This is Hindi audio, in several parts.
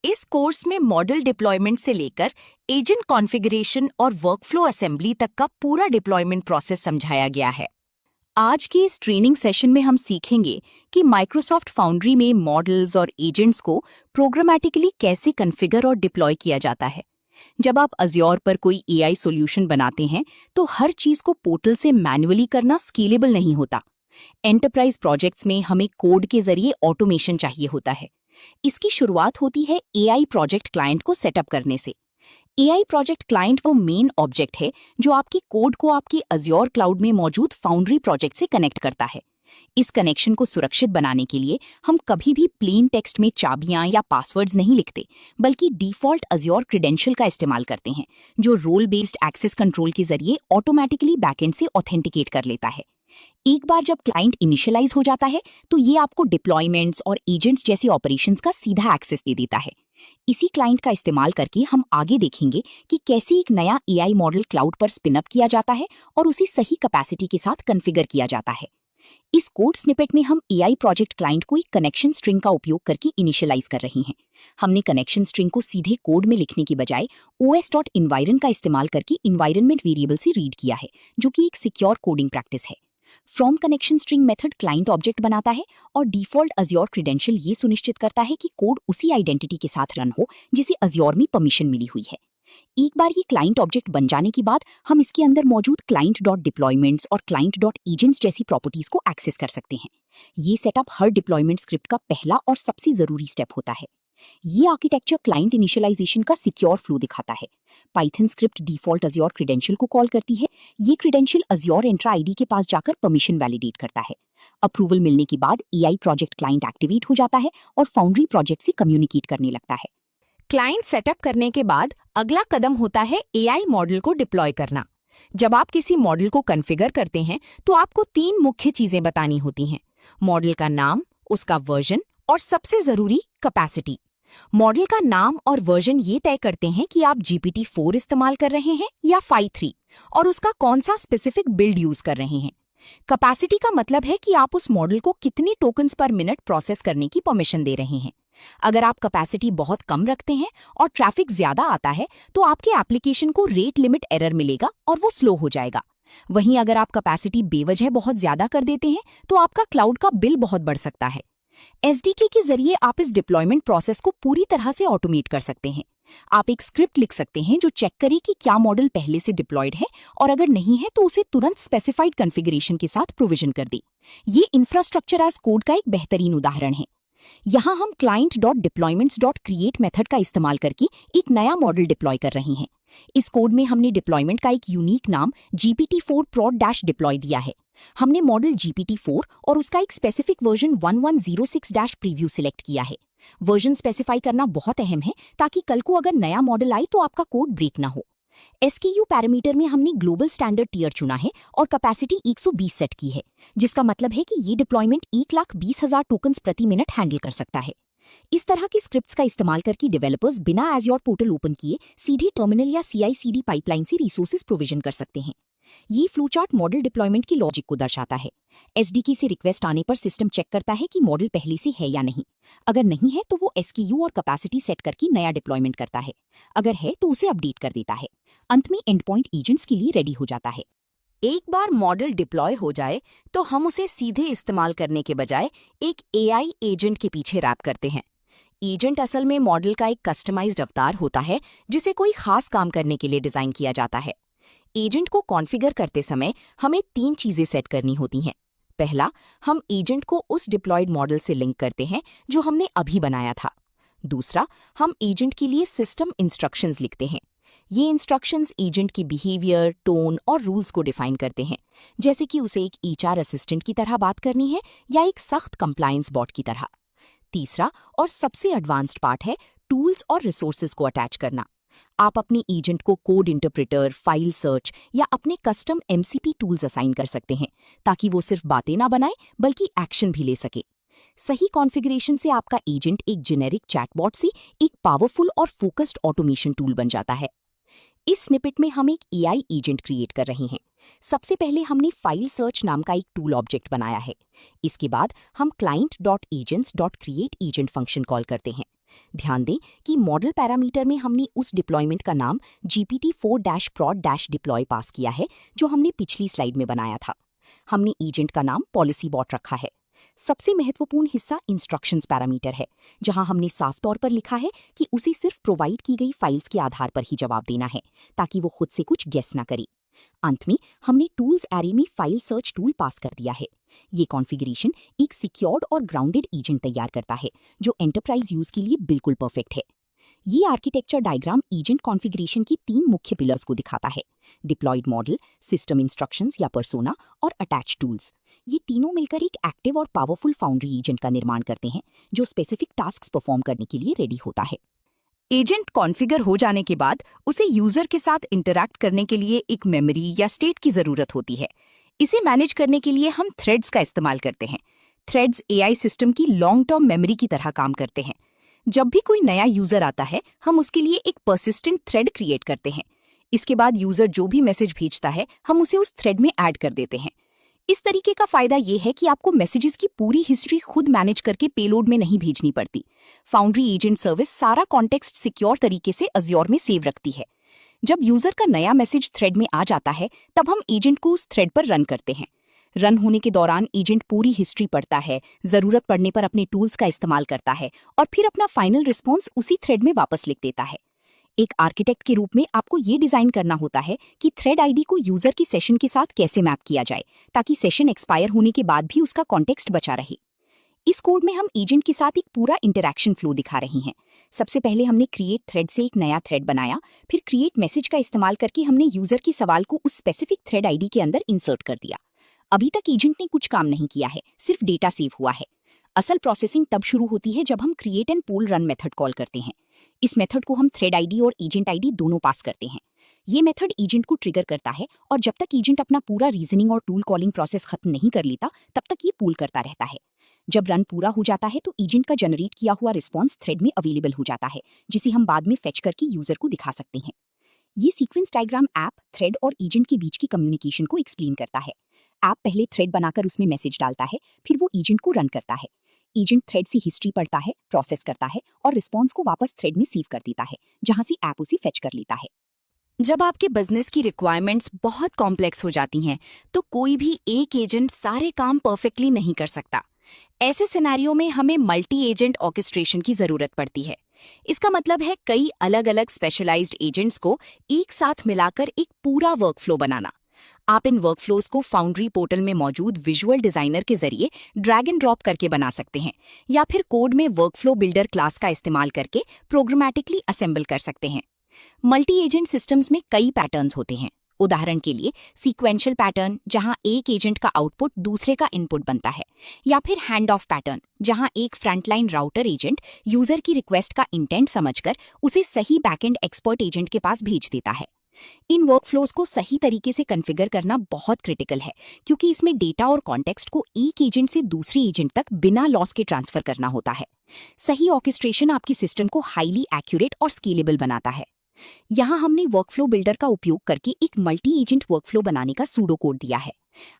इस कोर्स में मॉडल डिप्लॉयमेंट से लेकर एजेंट कॉन्फ़िगरेशन और वर्कफ्लो असेंबली तक का पूरा डिप्लॉयमेंट प्रोसेस समझाया गया है। आज की इस ट्रेनिंग सेशन में हम सीखेंगे कि माइक्रोसॉफ्ट फाउंड्री में मॉडल्स और एजेंट्स को प्रोग्रामेटिकली कैसे कॉन्फ़िगर और डिप्लॉय किया जाता है। जब आप अज्योर पर कोई एआई सॉल्यूशन बनाते हैं तो हर चीज को पोर्टल से मैन्युअली करना स्केलेबल नहीं होता। एंटरप्राइज प्रोजेक्ट्स में हमें कोड के जरिए ऑटोमेशन चाहिए होता है। इसकी शुरुआत होती है एआई प्रोजेक्ट क्लाइंट को सेटअप करने से। एआई प्रोजेक्ट क्लाइंट वो मेन ऑब्जेक्ट है जो आपकी कोड को आपकी अज्योर क्लाउड में मौजूद फाउंड्री प्रोजेक्ट से कनेक्ट करता है। इस कनेक्शन को सुरक्षित बनाने के लिए हम कभी भी प्लेन टेक्स्ट में चाबियां या पासवर्ड्स नहीं लिखते, बल्कि डिफॉल्ट अज्योर क्रेडेंशियल का इस्तेमाल करते हैं, जो रोल बेस्ड एक्सेस कंट्रोल के जरिए ऑटोमेटिकली बैकएंड से ऑथेंटिकेट कर लेता है। एक बार जब क्लाइंट इनिशियलाइज हो जाता है तो ये आपको डिप्लॉयमेंट्स और एजेंट्स जैसे ऑपरेशंस का सीधा एक्सेस दे देता है। इसी क्लाइंट का इस्तेमाल करके हम आगे देखेंगे कि कैसे एक नया एआई मॉडल क्लाउड पर स्पिन अप किया जाता है और उसे सही कैपेसिटी के साथ कॉन्फ़िगर किया जाता है। इस कोड स्निपेट में हम एआई प्रोजेक्ट क्लाइंट को एक कनेक्शन स्ट्रिंग का उपयोग करके इनिशियलाइज कर रहे हैं। हमने कनेक्शन स्ट्रिंग को सीधे कोड में लिखने की बजाय os.environ का इस्तेमाल करके इन्वायरमेंट वेरिएबल से रीड किया है, जो कि एक सिक्योर कोडिंग प्रैक्टिस है। From connection string method client object बनाता है और डिफॉल्ट अज्योर क्रेडेंशियल ये सुनिश्चित करता है कि कोड उसी आइडेंटिटी के साथ रन हो जिसे अज्योर में परमिशन मिली हुई है। एक बार ये क्लाइंट ऑब्जेक्ट बन जाने के बाद हम इसके अंदर मौजूद क्लाइंट डॉट डिप्लॉयमेंट्स और क्लाइंट डॉट एजेंट्स जैसी प्रॉपर्टीज को एक्सेस कर सकते हैं। ये सेटअप हर डिप्लॉयमेंट स्क्रिप्ट का पहला और सबसे जरूरी स्टेप होता है। ये आर्किटेक्चर क्लाइंट इनिशियलाइजेशन का सिक्योर फ्लो दिखाता है। Python script default Azure credential को कॉल करती है। ये क्रेडेंशियल अज्योर एंट्रा आईडी के पास जाकर परमिशन वैलिडेट करता है। अप्रूवल मिलने के बाद एआई प्रोजेक्ट क्लाइंट एक्टिवेट हो जाता है और फाउंड्री प्रोजेक्ट से कम्युनिकेट करने लगता है। क्लाइंट सेटअप करने के बाद अगला कदम होता है एआई मॉडल को डिप्लॉय करना। जब आप किसी मॉडल को कॉन्फ़िगर करते हैं तो आपको 3 मुख्य चीजें बतानी होती हैं: मॉडल का नाम, उसका वर्जन और सबसे जरूरी कैपेसिटी। मॉडल का नाम और वर्जन ये तय करते हैं कि आप GPT-4 इस्तेमाल कर रहे हैं या Phi 3 और उसका कौन सा स्पेसिफिक बिल्ड यूज कर रहे हैं। कैपेसिटी का मतलब है कि आप उस मॉडल को कितने टोकन्स पर मिनट प्रोसेस करने की परमिशन दे रहे हैं। अगर आप कैपेसिटी बहुत कम रखते हैं और ट्रैफिक ज्यादा आता है तो आपके एप्लीकेशन को रेट लिमिट एरर मिलेगा और वो स्लो हो जाएगा। वहीं अगर आप कैपेसिटी बेवजह बहुत ज्यादा कर देते हैं तो आपका क्लाउड का बिल बहुत बढ़ सकता है। एसडीके के जरिए आप इस डिप्लॉयमेंट प्रोसेस को पूरी तरह से ऑटोमेट कर सकते हैं। आप एक स्क्रिप्ट लिख सकते हैं जो चेक करे कि क्या मॉडल पहले से डिप्लॉयड है, और अगर नहीं है तो उसे तुरंत स्पेसिफाइड कॉन्फ़िगरेशन के साथ प्रोविजन कर दे। ये इंफ्रास्ट्रक्चर एज कोड का एक बेहतरीन उदाहरण है। यहाँ हम client dot deployments dot create method का इस्तेमाल करके एक नया मॉडल डिप्लॉय कर रहे हैं। इस कोड में हमने डिप्लॉयमेंट का एक यूनिक नाम GPT-4 prod डैश डिप्लॉय दिया है। हमने मॉडल GPT-4 और उसका एक specific version 1106 dash preview select किया है। वर्जन स्पेसिफाई करना बहुत अहम है ताकि कल को अगर नया मॉडल आए तो आपका कोड ब्रेक ना हो। SKU पैरामीटर में हमने ग्लोबल स्टैंडर्ड टियर चुना है और कैपेसिटी 120 सेट की है, जिसका मतलब है कि ये डिप्लॉयमेंट 1,20,000 टोकन्स प्रति मिनट हैंडल कर सकता है। इस तरह की स्क्रिप्ट्स का इस्तेमाल करके डेवलपर्स बिना एज़्योर पोर्टल ओपन किए सीधे टर्मिनल या CI/CD पाइपलाइन से रिसोर्सेज प्रोविजन कर सकते हैं। ये फ्लोचार्ट मॉडल डिप्लॉयमेंट की लॉजिक को दर्शाता है। SDK से रिक्वेस्ट आने पर सिस्टम चेक करता है कि मॉडल पहले से है या नहीं। अगर नहीं है तो वो SKU और कैपेसिटी सेट करके नया डिप्लॉयमेंट करता है। अगर है तो उसे अपडेट कर देता है। अंत में एंड पॉइंट एजेंट्स के लिए रेडी हो जाता है। एक बार मॉडल डिप्लॉय हो जाए तो हम उसे सीधे इस्तेमाल करने के बजाय एक AI एजेंट के पीछे रैप करते हैं। एजेंट असल में मॉडल का एक कस्टमाइज्ड अवतार होता है जिसे कोई खास काम करने के लिए डिजाइन किया जाता है। एजेंट को कॉन्फ़िगर करते समय हमें 3 चीजें सेट करनी होती हैं। पहला, हम एजेंट को उस डिप्लॉयड मॉडल से लिंक करते हैं जो हमने अभी बनाया था। दूसरा, हम एजेंट के लिए सिस्टम इंस्ट्रक्शंस लिखते हैं। ये इंस्ट्रक्शंस एजेंट की बिहेवियर, टोन और रूल्स को डिफाइन करते हैं, जैसे कि उसे एक HR असिस्टेंट की तरह बात करनी है या एक सख्त कंप्लायंस बॉट की तरह। तीसरा और सबसे एडवांस्ड पार्ट है टूल्स और रिसोर्सेज को अटैच करना। आप अपने एजेंट को कोड इंटरप्रेटर, फाइल सर्च या अपने कस्टम MCP टूल्स असाइन कर सकते हैं ताकि वो सिर्फ बातें ना बनाए बल्कि एक्शन भी ले सके। सही कॉन्फ़िगरेशन से आपका एजेंट एक जेनेरिक चैटबॉट से एक पावरफुल और फोकस्ड ऑटोमेशन टूल बन जाता है। इस स्निपेट में हम एक AI एजेंट क्रिएट कर रहे हैं। सबसे पहले हमने फाइल सर्च नाम का एक टूल ऑब्जेक्ट बनाया है। इसके बाद हम client.agents.create एजेंट फंक्शन कॉल करते हैं। ध्यान दें कि मॉडल पैरामीटर में हमने उस डिप्लॉयमेंट का नाम GPT-4-prod-deploy पास किया है जो हमने पिछली स्लाइड में बनाया था। हमने एजेंट का नाम पॉलिसी बॉट रखा है। सबसे महत्वपूर्ण हिस्सा इंस्ट्रक्शंस पैरामीटर है, जहां हमने साफ तौर पर लिखा है कि उसे सिर्फ प्रोवाइड की गई फाइल्स के आधार पर ही जवाब देना है, ताकि वो खुद से कुछ गेस ना करे। अंत में हमने टूल्स एरे में फाइल सर्च टूल पास कर दिया है। ये कॉन्फ़िगरेशन एक सिक्योर्ड और ग्राउंडेड एजेंट तैयार करता है जो एंटरप्राइज यूज के लिए बिल्कुल परफेक्ट है। ये आर्किटेक्चर डायग्राम एजेंट कॉन्फ़िगरेशन की 3 मुख्य पिलर्स को दिखाता है: डिप्लॉयड मॉडल, सिस्टम इंस्ट्रक्शंस या पर्सोना और अटैच टूल्स। ये तीनों मिलकर एक एक्टिव और पावरफुल फाउंड्री एजेंट का निर्माण करते हैं जो स्पेसिफिक टास्क्स परफॉर्म करने के लिए रेडी होता है। एजेंट कॉन्फ़िगर हो जाने के बाद उसे यूजर के साथ इंटरैक्ट करने के लिए एक मेमोरी या स्टेट की जरूरत होती है। इसे मैनेज करने के लिए हम थ्रेड्स का इस्तेमाल करते हैं। थ्रेड्स एआई सिस्टम की लॉन्ग टर्म मेमोरी की तरह काम करते हैं। जब भी कोई नया यूजर आता है, हम उसके लिए एक पर्सिस्टेंट थ्रेड क्रिएट करते हैं। इसके बाद यूजर जो भी मैसेज भेजता है, हम उसे उस थ्रेड में ऐड कर देते हैं। इस तरीके का फायदा ये है कि आपको मैसेजेस की पूरी हिस्ट्री खुद मैनेज करके पेलोड में नहीं भेजनी पड़ती। फाउंड्री एजेंट सर्विस सारा कॉन्टेक्स्ट सिक्योर तरीके से अज्योर में सेव रखती है। जब यूजर का नया मैसेज थ्रेड में आ जाता है, तब हम एजेंट को उस थ्रेड पर रन करते हैं। रन होने के दौरान एजेंट पूरी हिस्ट्री पढ़ता है, जरूरत पड़ने पर अपने टूल्स का इस्तेमाल करता है और फिर अपना फाइनल रिस्पॉन्स उसी थ्रेड में वापस लिख देता है। एक आर्किटेक्ट के रूप में आपको ये डिजाइन करना होता है कि थ्रेड आईडी को यूजर के सेशन के साथ कैसे मैप किया जाए, ताकि सेशन एक्सपायर होने के बाद भी उसका कॉन्टेक्स्ट बचा रहे। इस कोड में हम एजेंट के साथ एक पूरा इंटरैक्शन फ्लो दिखा रहे हैं। सबसे पहले हमने क्रिएट थ्रेड से एक नया थ्रेड बनाया, फिर क्रिएट मैसेज का इस्तेमाल करके हमने यूजर के सवाल को उस स्पेसिफिक थ्रेड आईडी के अंदर इंसर्ट कर दिया। अभी तक एजेंट ने कुछ काम नहीं किया है, सिर्फ डेटा सेव हुआ है। असल प्रोसेसिंग तब शुरू होती है जब हम create and pool run method call करते हैं। इस मेथड को हम थ्रेड आईडी और एजेंट आईडी दोनों पास करते हैं। ये मेथड एजेंट को ट्रिगर करता है और जब तक एजेंट अपना पूरा रीजनिंग और टूल कॉलिंग प्रोसेस खत्म नहीं कर लेता, तब तक ये पूल करता रहता है। जब रन पूरा हो जाता है तो एजेंट का जनरेट किया हुआ रिस्पॉन्स थ्रेड में अवेलेबल हो जाता है, जिसे हम बाद में फेच करके यूजर को दिखा सकते हैं। ये सीक्वेंस डायग्राम ऐप, थ्रेड और एजेंट के बीच की कम्युनिकेशन को एक्सप्लेन करता है। ऐप पहले थ्रेड बनाकर उसमें मैसेज डालता है, फिर वो एजेंट को रन करता है। एजेंट थ्रेड से हिस्ट्री पढ़ता है, प्रोसेस करता है और रिस्पॉन्स को वापस थ्रेड में सेव कर देता है, जहां से ऐप उसे फेच कर लेता है। जब आपके बिजनेस की रिक्वायरमेंट्स बहुत कॉम्प्लेक्स हो जाती हैं, तो कोई भी एक एजेंट सारे काम परफेक्टली नहीं कर सकता। ऐसे सिनेरियो में हमें मल्टी एजेंट ऑर्केस्ट्रेशन की जरूरत पड़ती है। इसका मतलब है कई अलग अलग स्पेशलाइज्ड एजेंट्स को एक साथ मिलाकर एक पूरा वर्कफ्लो बनाना। आप इन वर्कफ्लोज को फाउंड्री पोर्टल में मौजूद विजुअल डिजाइनर के जरिए ड्रैग एंड ड्रॉप करके बना सकते हैं, या फिर कोड में वर्कफ्लो बिल्डर क्लास का इस्तेमाल करके प्रोग्रामेटिकली असेंबल कर सकते हैं। मल्टी एजेंट सिस्टम्स में कई पैटर्न्स होते हैं। उदाहरण के लिए सीक्वेंशियल पैटर्न, जहां एक एजेंट का आउटपुट दूसरे का इनपुट बनता है, या फिर हैंड ऑफ पैटर्न, जहां एक फ्रंटलाइन राउटर एजेंट यूजर की रिक्वेस्ट का इंटेंट समझकर उसे सही बैकएंड एक्सपर्ट एजेंट के पास भेज देता है। इन वर्कफ्लोज को सही तरीके से कॉन्फ़िगर करना बहुत क्रिटिकल है, क्योंकि इसमें डेटा और कॉन्टेक्स्ट को एक एजेंट से दूसरे एजेंट तक बिना लॉस के ट्रांसफर करना होता है। सही ऑर्केस्ट्रेशन आपकी सिस्टम को हाईली एक्यूरेट और स्केलेबल बनाता है। यहाँ हमने वर्कफ्लो बिल्डर का उपयोग करके एक मल्टी एजेंट वर्कफ्लो बनाने का सूडो कोड दिया है।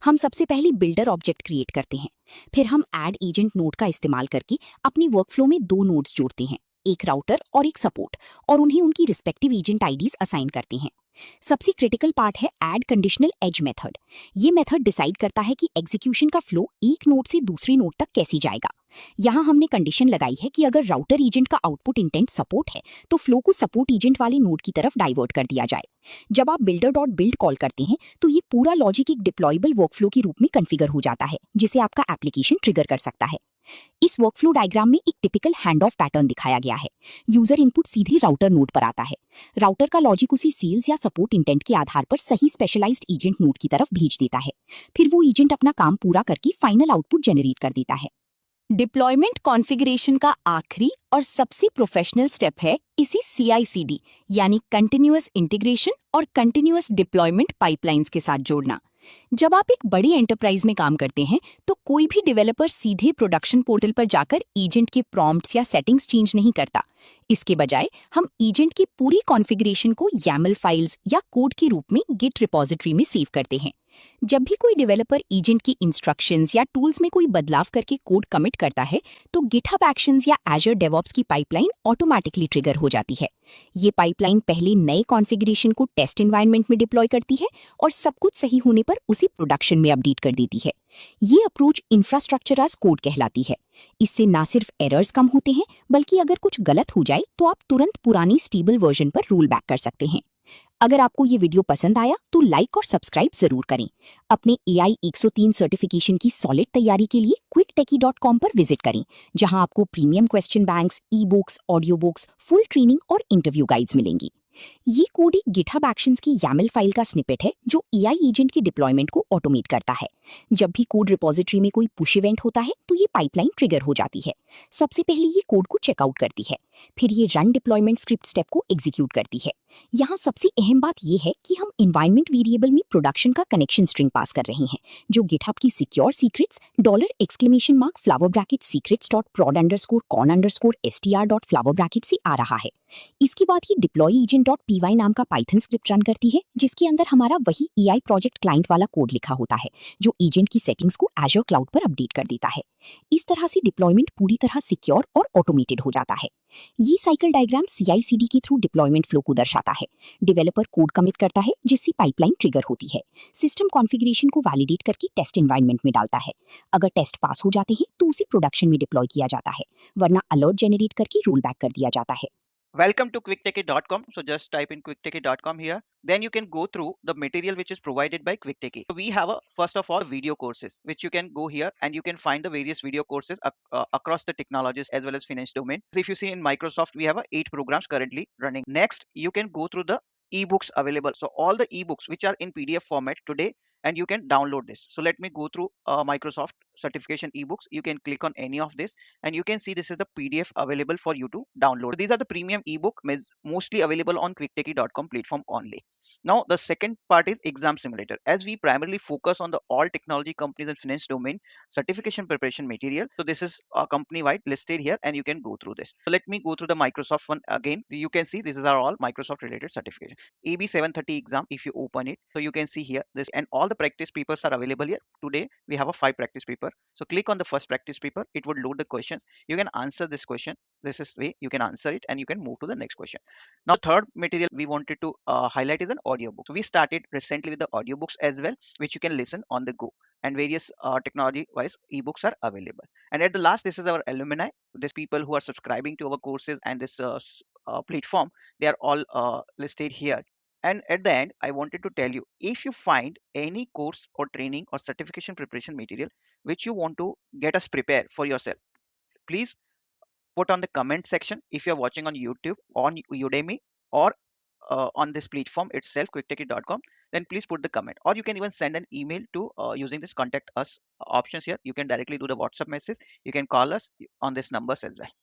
हम सबसे पहले बिल्डर ऑब्जेक्ट क्रिएट करते हैं, फिर हम ऐड एजेंट नोड का इस्तेमाल करके अपनी वर्कफ्लो में 2 नोड्स जोड़ते हैं, एक राउटर और एक सपोर्ट, और उन्हें उनकी रिस्पेक्टिव एजेंट आईडीज असाइन करते हैं। सबसे क्रिटिकल पार्ट है ऐड कंडीशनल एज मेथड। ये मेथड डिसाइड करता है कि एग्जीक्यूशन का फ्लो एक नोड से दूसरी नोड तक कैसे जाएगा। यहाँ हमने कंडीशन लगाई है कि अगर राउटर एजेंट का आउटपुट इंटेंट सपोर्ट है, तो फ्लो को सपोर्ट एजेंट वाले नोड की तरफ डाइवर्ट कर दिया जाए। जब आप बिल्डर डॉट बिल्ड कॉल करते हैं, तो ये पूरा लॉजिक एक डिप्लॉयबल वर्कफ्लो के रूप में कॉन्फ़िगर हो जाता है, जिसे आपका एप्लीकेशन ट्रिगर कर सकता है। इस वर्कफ्लो डायग्राम में एक टिपिकल हैंड ऑफ पैटर्न दिखाया गया है। यूजर इनपुट सीधे राउटर नोड पर आता है। राउटर का लॉजिक उसी सेल्स या सपोर्ट इंटेंट के आधार पर सही स्पेशलाइज्ड एजेंट नोड की तरफ भेज देता है। फिर वो एजेंट अपना काम पूरा करके फाइनल आउटपुट जनरेट कर देता है। डिप्लॉयमेंट कॉन्फ़िगरेशन का आखिरी और सबसे प्रोफेशनल स्टेप है इसी CI/CD यानी कंटिन्यूअस इंटीग्रेशन और कंटिन्यूअस डिप्लॉयमेंट पाइपलाइंस के साथ जोड़ना। जब आप एक बड़ी एंटरप्राइज में काम करते हैं, तो कोई भी डेवलपर सीधे प्रोडक्शन पोर्टल पर जाकर एजेंट के प्रॉम्प्ट्स या सेटिंग्स चेंज नहीं करता। इसके बजाय हम एजेंट की पूरी कॉन्फ़िगरेशन को YAML फाइल्स या कोड के रूप में गिट रिपॉजिटरी में सेव करते हैं। जब भी कोई डेवलपर एजेंट की इंस्ट्रक्शंस या टूल्स में कोई बदलाव करके कोड कमिट करता है, तो गिटहब एक्शंस या एजर डेवऑप्स की पाइपलाइन ऑटोमेटिकली ट्रिगर हो जाती है। ये पाइपलाइन पहले नए कॉन्फ़िगरेशन को टेस्ट एनवायरनमेंट में डिप्लॉय करती है और सब कुछ सही होने पर उसे प्रोडक्शन में अपडेट कर देती है। ये अप्रोच इंफ्रास्ट्रक्चर एज कोड कहलाती है। इससे ना सिर्फ एरर्स कम होते हैं, बल्कि अगर कुछ गलत हो जाए तो आप तुरंत पुरानी स्टेबल वर्जन पर रोल बैक कर सकते हैं। अगर आपको ये वीडियो पसंद आया तो लाइक और सब्सक्राइब जरूर करें। अपने AI 103 सर्टिफिकेशन की सॉलिड तैयारी के लिए quicktechie.com पर विजिट करें, जहां आपको premium question banks, e books, audio books, full training और इंटरव्यू गाइड्स मिलेंगी। ये कोड एक गिटहब एक्शंस की YAML फाइल का स्निपेट है जो AI एजेंट की डिप्लॉयमेंट को ऑटोमेट करता है। जब भी कोड रिपॉजिटरी में कोई पुश इवेंट होता है तो ये पाइपलाइन ट्रिगर हो जाती है। सबसे पहले ये कोड को चेकआउट करती है, फिर ये रन डिप्लॉयमेंट स्क्रिप्ट स्टेप को एग्जीक्यूट करती है। यहाँ सबसे अहम बात यह है कि हम इन्वायरमेंट वेरिएबल में प्रोडक्शन का कनेक्शन स्ट्रिंग पास कर रहे हैं, जो गिटहब की secure secrets $!flower bracket secrets dot prod underscore con underscore str dot flower bracket से आ रहा है। इसके बाद ये डिप्लॉय एजेंट डॉट py नाम का पाइथन स्क्रिप्ट रन करती है, जिसके अंदर हमारा वही AI प्रोजेक्ट क्लाइंट वाला कोड लिखा होता है, जो एजेंट की सेटिंग्स को एजर क्लाउड पर अपडेट कर देता है। इस तरह से डिप्लॉयमेंट पूरी तरह सिक्योर और ऑटोमेटेड हो जाता है। ये साइकिल डायग्राम CI/CD के थ्रू डिप्लॉयमेंट फ्लो को दर्शाता है। डेवलपर कोड कमिट करता है, जिससे पाइपलाइन ट्रिगर होती है। सिस्टम कॉन्फ़िगरेशन को वैलिडेट करके टेस्ट एनवायरनमेंट में डालता है। अगर टेस्ट पास हो जाते हैं तो उसे प्रोडक्शन में डिप्लॉय किया जाता है, वरना अलर्ट जनरेट करके रोल बैक कर दिया जाता है। Welcome to quicktechie.com. So just type in quicktechie.com here. Then you can go through the material which is provided by Quicktechie. So we have first of all video courses which you can go here and you can find the various video courses across the technologies as well as finance domain. So if you see in Microsoft, we have 8 programs currently running. Next, you can go through the ebooks available. So all the ebooks which are in PDF format today, and you can download this. So let me go through Microsoft certification ebooks. You can click on any of this and you can see this is the PDF available for you to download. So these are the premium ebook mostly available on quicktechie.com platform only. Now the second part is exam simulator. As we primarily focus on the all technology companies and finance domain certification preparation material, so this is company wide listed here and you can go through this. So let me go through the Microsoft one again. You can see these are all Microsoft related certification. AB 730 exam, if you open it, so you can see here this, and all the practice papers are available here. Today we have a 5 practice paper. So click on the first practice paper. It would load the questions. You can answer this question. This is way you can answer it and you can move to the next question. Now third material we wanted to highlight is an audiobook. So we started recently with the audiobooks as well, which you can listen on the go, and various technology wise ebooks are available. And at the last, this is our alumni. These people who are subscribing to our courses and this platform, they are all listed here. And at the end, I wanted to tell you, if you find any course or training or certification preparation material which you want to get us prepare for yourself, please put on the comment section. If you're watching on YouTube, on Udemy, or on this platform itself, quicktechie.com, then please put the comment, or you can even send an email to using this contact us options here. You can directly do the WhatsApp message. You can call us on this numbers as well.